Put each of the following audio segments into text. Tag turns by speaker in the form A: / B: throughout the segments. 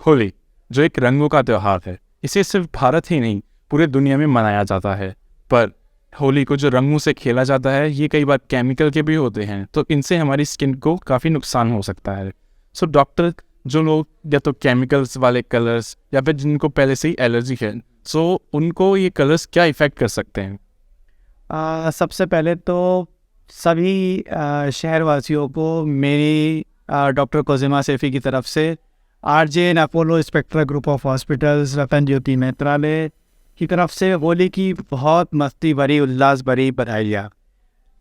A: होली जो एक रंगों का त्यौहार है, इसे सिर्फ भारत ही नहीं पूरे दुनिया में मनाया जाता है। पर होली को जो रंगों से खेला जाता है ये कई बार केमिकल के भी होते हैं, तो इनसे हमारी स्किन को काफ़ी नुकसान हो सकता है। सो डॉक्टर, जो लोग या तो केमिकल्स वाले कलर्स या फिर जिनको पहले से ही एलर्जी है, सो उनको ये कलर्स क्या इफ़ेक्ट कर सकते हैं?
B: सबसे पहले तो सभी शहरवासियों को मेरी डॉक्टर कोजिमा सेफी की तरफ से RJ Apollo Spectra group of hospitals Ratan Jyoti Netralaya की तरफ से होली की बहुत मस्ती भरी उल्लास भरी बधाइयाँ।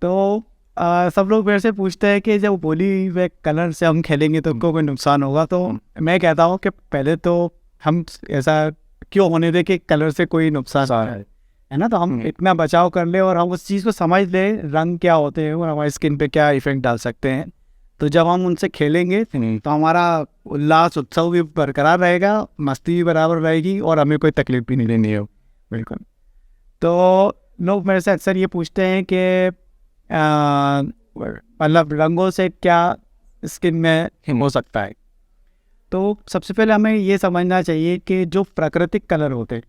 B: तो सब लोग मेरे से पूछते हैं कि जब होली में कलर से हम खेलेंगे तो उनको कोई नुकसान होगा, तो मैं कहता हूँ कि पहले तो हम ऐसा क्यों होने दें कि कलर से कोई नुकसान है ना। तो हम इतना बचाव कर ले और हम उस चीज़ को समझ ले रंग क्या होते हैं और हमारी स्किन पे क्या इफेक्ट डाल सकते हैं। तो जब हम उनसे खेलेंगे तो हमारा उल्लास उत्सव भी बरकरार रहेगा, मस्ती भी बराबर रहेगी और हमें कोई तकलीफ भी नहीं लेनी है। बिल्कुल। तो लोग मेरे से अक्सर ये पूछते हैं कि मतलब रंगों से क्या स्किन में हो सकता है। तो सबसे पहले हमें ये समझना चाहिए कि जो प्राकृतिक कलर होते हैं,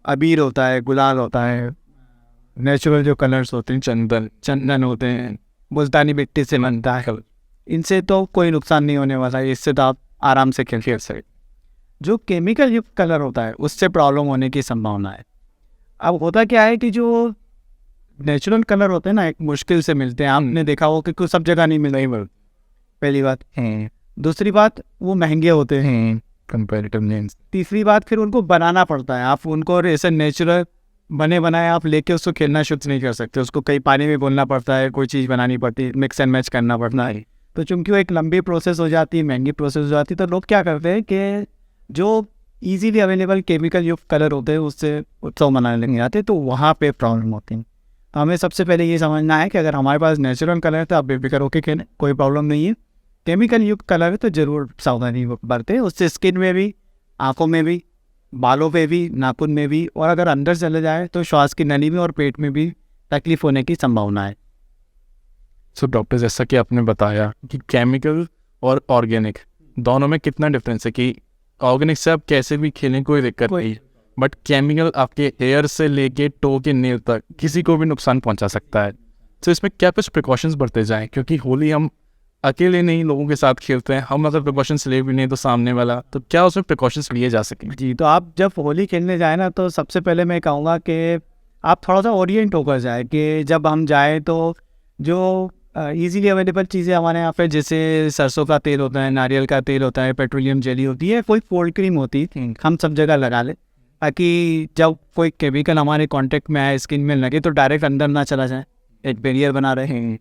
B: अबीर होता है, गुलाल होता है, नेचुरल जो कलर्स होते हैं, चंदन होते हैं, मुल्तानी मिट्टी से बनता है, इनसे तो कोई नुकसान नहीं होने वाला है, इससे तो आप आराम से खेल सकते। जो केमिकल युक्त कलर होता है उससे प्रॉब्लम होने की संभावना है। अब होता क्या है कि जो नेचुरल कलर होते हैं ना, एक मुश्किल से मिलते हैं। आपने देखा हो कि कुछ सब जगह नहीं मिल, पहली बात है। दूसरी बात, वो महंगे होते हैं कंपेरेटिवली। तीसरी बात, फिर उनको बनाना पड़ता है। आप उनको ऐसे नेचुरल बने बनाए आप लेके उसको खेलना शुरू नहीं कर सकते। उसको कई पानी में घोलना पड़ता है, कोई चीज़ बनानी पड़ती है, मिक्स एंड मैच करना पड़ता है। तो चूंकि वो एक लंबी प्रोसेस हो जाती है, महंगी प्रोसेस हो जाती है, तो लोग क्या करते हैं कि जो ईजीली अवेलेबल केमिकल युक्त कलर होते हैं उससे उत्सव मनाने लग जाते हैं, तो वहाँ पे प्रॉब्लम होती है। तो हमें सबसे पहले ये समझना है कि अगर हमारे पास नेचुरल कलर है तो आप बेफिक्र होकर खेलें, कोई प्रॉब्लम नहीं है। केमिकल युक्त कलर है तो ज़रूर सावधानी बरतें, उससे स्किन में भी, आँखों में भी, बालों पे भी, नाखून में भी, और अगर अंदर चले जाए तो श्वास की नली में और पेट में भी तकलीफ होने की संभावना है।
A: सो डॉक्टर, जैसा कि आपने बताया कि केमिकल और ऑर्गेनिक दोनों में कितना डिफरेंस है, कि ऑर्गेनिक से आप कैसे भी खेलें कोई दिक्कत नहीं, बट केमिकल आपके हेयर से लेके टो के नेल तक किसी को भी नुकसान पहुंचा सकता है। तो इसमें क्या कुछ प्रिकॉशंस बरते जाएं, क्योंकि होली हम अकेले नहीं लोगों के साथ खेलते हैं, हम अगर प्रिकॉशंस ले भी नहीं तो सामने वाला, तो क्या उसमें प्रिकॉशंस लिए जा सकें?
B: जी, तो आप जब होली खेलने जाए ना, तो सबसे पहले मैं कहूँगा कि आप थोड़ा सा ओरिएंट होकर जाए कि जब हम जाएँ तो जो ईजीली अवेलेबल चीज़ें हमारे यहाँ पे, जैसे सरसों का तेल होता है, नारियल का तेल होता है, पेट्रोलियम जेली होती है, कोई कोल्ड क्रीम होती है, हम सब जगह लगा लें, ताकि जब कोई केमिकल हमारे कांटेक्ट में आए, स्किन में लगे, तो डायरेक्ट अंदर ना चला जाए, एक बैरियर बना रहे हैं।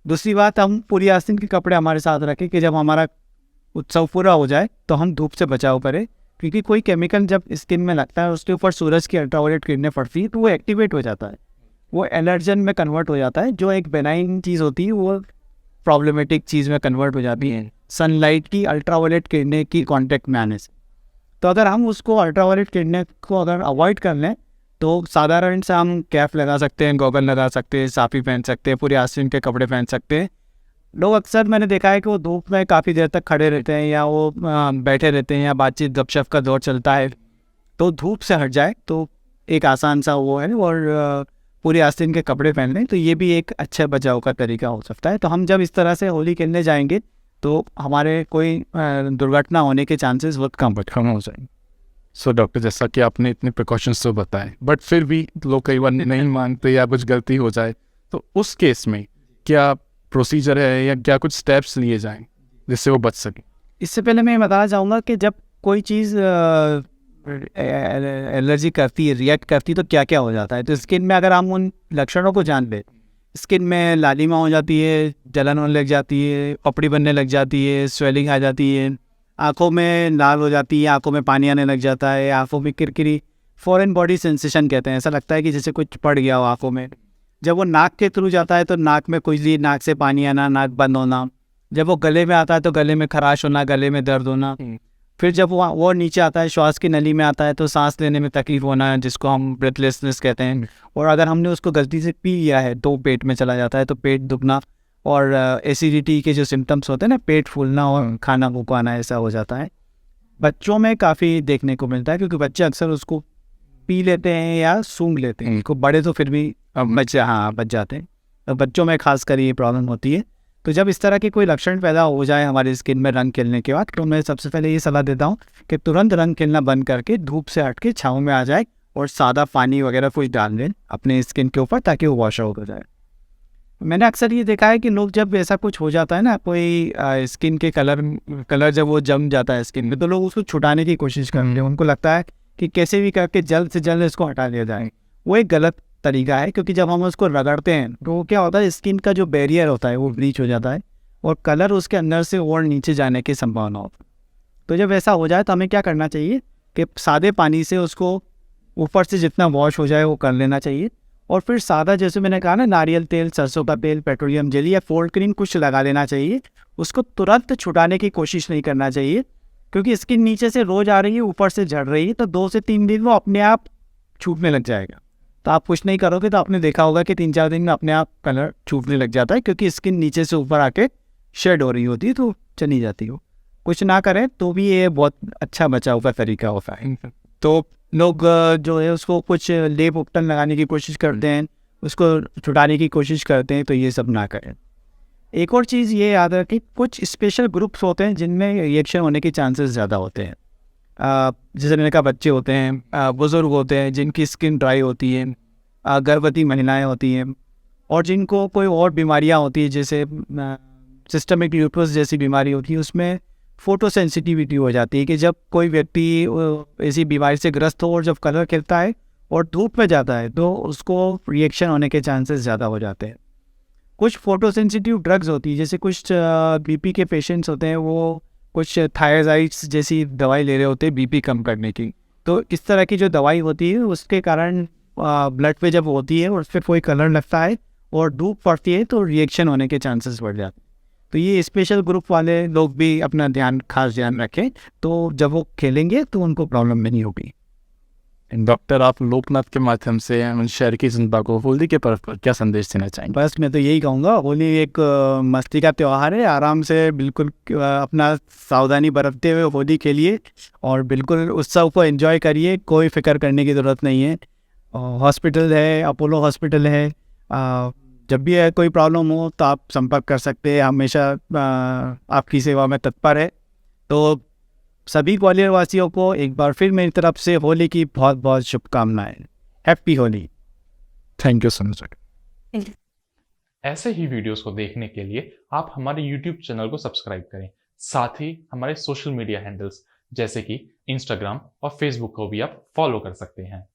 B: दूसरी बात, हम पूरी आस्तीन के कपड़े हमारे साथ रखें कि जब हमारा उत्सव पूरा हो जाए तो हम धूप से बचाव करें, क्योंकि कोई केमिकल जब स्किन में लगता है उसके ऊपर सूरज की अल्ट्रावायलेट किरणें पड़ती है तो वो एक्टिवेट हो जाता है, वो एलर्जन में कन्वर्ट हो जाता है। जो एक बेनाइन चीज़ होती है वो प्रॉब्लमेटिक चीज़ में कन्वर्ट हो जाती है सनलाइट की अल्ट्रावायलेट किरणें की कांटेक्ट में आने से। तो अगर हम उसको अल्ट्रावायलेट किरणें को अगर अवॉइड कर लें तो साधारण से हम कैप लगा सकते हैं, गॉगल लगा सकते हैं, साफी पहन सकते हैं, पूरे आस्तीन के कपड़े पहन सकते हैं। लोग अक्सर मैंने देखा है कि वो धूप में काफ़ी देर तक खड़े रहते हैं, या वो बैठे रहते हैं, या बातचीत गपशप का दौर चलता है, तो धूप से हट जाए तो एक आसान सा वो है, और पूरे आस्तीन के कपड़े पहन लें, तो ये भी एक अच्छा बचाव का तरीका हो सकता है। तो हम जब इस तरह से होली खेलने जाएंगे तो हमारे कोई दुर्घटना होने के चांसेस बहुत कम हो जाएंगे।
A: सो डॉक्टर, जैसा कि आपने इतने प्रिकॉशंस तो बताए, बट फिर भी लोग कई बार नहीं मानते या कुछ गलती हो जाए, तो उस केस में क्या प्रोसीजर है या क्या कुछ स्टेप्स लिए जाएं जिससे वो बच सके?
B: इससे पहले मैं बताना चाहूँगा कि जब कोई चीज़ एलर्जी करती है, रिएक्ट करती है, तो क्या क्या हो जाता है। तो स्किन में अगर हम उन लक्षणों को जान लें, स्किन में लालिमा हो जाती है, जलन होने लग जाती है, पपड़ी बनने लग जाती है, स्वेलिंग आ जाती है, आँखों में लाल हो जाती है, आँखों में पानी आने लग जाता है, आँखों में किरकिरी, फॉरेन बॉडी सेंसेशन कहते हैं, ऐसा लगता है कि जैसे कुछ पड़ गया हो आँखों में। जब वो नाक के थ्रू जाता है तो नाक में खुजली, नाक से पानी आना, नाक बंद होना। जब वो गले में आता है तो गले में खराश होना, गले में दर्द होना। फिर जब वो नीचे आता है, श्वास की नली में आता है, तो सांस लेने में तकलीफ होना, जिसको हम ब्रेथलेसनेस कहते हैं। और अगर हमने उसको गलती से पी लिया है तो पेट में चला जाता है, तो पेट दुखना और एसिडिटी के जो सिम्टम्स होते हैं ना, पेट फूलना और खाना भूख आना, ऐसा हो जाता है। बच्चों में काफ़ी देखने को मिलता है, क्योंकि बच्चे अक्सर उसको पी लेते हैं या सूंघ लेते हैं। को बड़े तो फिर भी बच जाते हैं, तो बच्चों में खासकर ये प्रॉब्लम होती है। तो जब इस तरह के कोई लक्षण पैदा हो जाए हमारी स्किन में रंग खिलने के बाद, तो मैं सबसे पहले ये सलाह देता हूँ कि तुरंत रंग खिलना बंद करके धूप से हट के छाँव में आ जाए और सादा पानी वगैरह कुछ डाल दें अपने स्किन के ऊपर, ताकि वो वॉश आउट हो जाए। मैंने अक्सर ये देखा है कि लोग जब ऐसा कुछ हो जाता है ना, कोई स्किन के कलर जब वो जम जाता है स्किन में, तो लोग उसको छुटाने की कोशिश करते हैं। उनको लगता है कि कैसे भी करके जल्द से जल्द इसको हटा लिया जाए। वो एक गलत तरीका है, क्योंकि जब हम उसको रगड़ते हैं तो क्या होता है, स्किन का जो बैरियर होता है वो ब्रीच हो जाता है और कलर उसके अंदर से और नीचे जाने की संभावना होती है। तो जब ऐसा हो जाए तो हमें क्या करना चाहिए कि सादे पानी से उसको ऊपर से जितना वॉश हो जाए वो कर लेना चाहिए, और फिर सादा, जैसे मैंने कहा ना, नारियल तेल, सरसों का तेल, पेट्रोलियम जेली या फोल्ड क्रीम कुछ लगा लेना चाहिए। उसको तुरंत छुटाने की कोशिश नहीं करना चाहिए, क्योंकि स्किन नीचे से रोज आ रही है, ऊपर से झड़ रही है, तो 2 से 3 दिन वो अपने आप छूटने लग जाएगा। तो आप कुछ नहीं करोगे तो आपने देखा होगा कि 3-4 दिन में अपने आप कलर छूटने लग जाता है, क्योंकि स्किन नीचे से ऊपर आके शेड हो रही होती है, तो चली जाती हो। कुछ ना करें तो भी ये बहुत अच्छा बचाव का तरीका होता है। तो लोग जो है उसको कुछ लेप उपटन लगाने की कोशिश करते हैं, उसको छुटाने की कोशिश करते हैं, तो ये सब ना करें। एक और चीज़ ये याद है कि कुछ स्पेशल ग्रुप्स होते हैं जिनमें रिएक्शन होने के चांसेस ज़्यादा होते हैं। जैसे मैंने कहा, बच्चे होते हैं, बुज़ुर्ग होते हैं जिनकी स्किन ड्राई होती है, गर्भवती महिलाएं होती हैं, और जिनको कोई और बीमारियां होती है, जैसे सिस्टमिक ल्यूपस जैसी बीमारी होती है, उसमें फ़ोटो सेंसिटिविटी हो जाती है कि जब कोई व्यक्ति ऐसी बीमारी से ग्रस्त हो और जब कलर खिलता है और धूप में जाता है तो उसको रिएक्शन होने के चांसेस ज़्यादा हो जाते हैं। कुछ फ़ोटो सेंसिटिव ड्रग्स होती है, जैसे कुछ बीपी के पेशेंट्स होते हैं, वो कुछ थायराइड्स जैसी दवाई ले रहे होते हैं बीपी कम करने की। तो इस तरह की जो दवाई होती है उसके कारण ब्लड पे जब होती है और उस पर कोई कलर लगता है और धूप पड़ती है तो रिएक्शन होने के चांसेस बढ़ जाते हैं। तो ये स्पेशल ग्रुप वाले लोग भी अपना खास ध्यान रखें, तो जब वो खेलेंगे तो उनको प्रॉब्लम नहीं होगी।
A: डॉक्टर, आप लोकनाथ के माध्यम से शहर की जनता को होली के पर्व पर क्या संदेश देना चाहेंगे?
B: बस मैं तो यही कहूँगा, होली एक मस्ती का त्यौहार है। आराम से बिल्कुल अपना सावधानी बरतते हुए होली खेलिए और बिल्कुल उत्सव को एंजॉय करिए। कोई फिक्र करने की ज़रूरत नहीं है। हॉस्पिटल है, अपोलो हॉस्पिटल है, जब भी कोई प्रॉब्लम हो तो आप संपर्क कर सकते हैं। हमेशा आपकी सेवा में तत्पर है। तो सभी ग्वालियर वासियों को एक बार फिर मेरी तरफ से होली की बहुत बहुत शुभकामनाएं। Happy Holi.
A: Thank you so much.
C: ऐसे ही वीडियोस को देखने के लिए आप हमारे YouTube चैनल को सब्सक्राइब करें। साथ ही हमारे सोशल मीडिया हैंडल्स जैसे कि Instagram और Facebook को भी आप फॉलो कर सकते हैं।